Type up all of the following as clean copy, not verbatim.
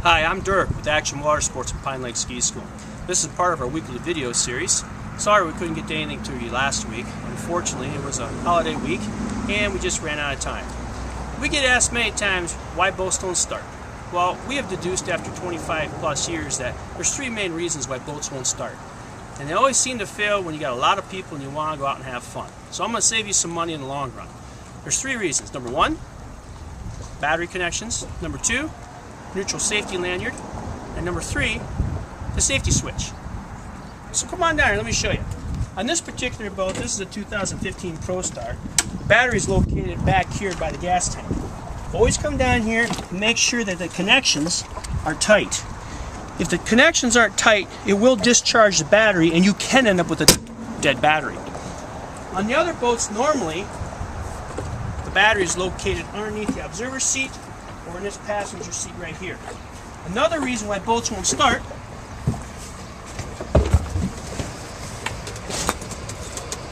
Hi, I'm Dirk with Action Water Sports at Pine Lake Ski School. This is part of our weekly video series. Sorry we couldn't get to anything to you last week. Unfortunately, it was a holiday week and we just ran out of time. We get asked many times why boats don't start. Well, we have deduced after 25 plus years that there's three main reasons why boats won't start. And they always seem to fail when you got a lot of people and you want to go out and have fun. So I'm going to save you some money in the long run. There's three reasons. Number one, battery connections. Number two, neutral safety lanyard. And number three, the safety switch. So come on down here, let me show you. On this particular boat, this is a 2015 ProStar. The battery is located back here by the gas tank. Always come down here and make sure that the connections are tight. If the connections aren't tight, it will discharge the battery and you can end up with a dead battery. On the other boats, normally, the battery is located underneath the observer seat or in this passenger seat right here. Another reason why boats won't start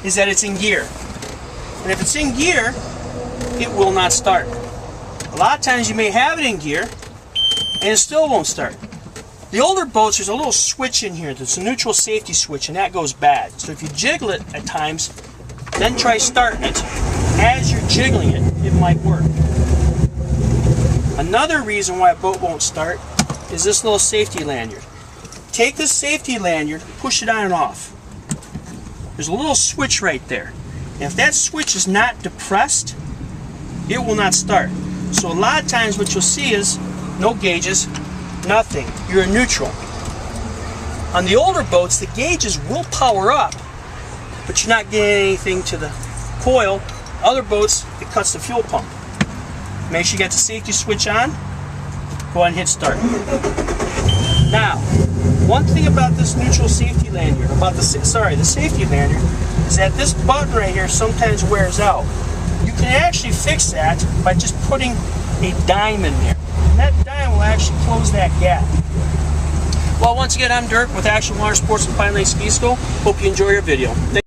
is that it's in gear. And if it's in gear, it will not start. A lot of times you may have it in gear and it still won't start. The older boats, there's a little switch in here that's a neutral safety switch, and that goes bad. So if you jiggle it at times, then try starting it. As you're jiggling it, it might work. Another reason why a boat won't start is this little safety lanyard. Take this safety lanyard, push it on and off. There's a little switch right there. And if that switch is not depressed, it will not start. So a lot of times what you'll see is no gauges, nothing. You're in neutral. On the older boats, the gauges will power up, but you're not getting anything to the coil. Other boats, it cuts the fuel pump. Make sure you got the safety switch on. Go ahead and hit start. Now, one thing about this neutral safety lanyard, the safety lanyard, is that this button right here sometimes wears out. You can actually fix that by just putting a dime in there. And that dime will actually close that gap. Well, once again, I'm Dirk with Action Water Sports at Pine Lake Ski School. Hope you enjoy your video.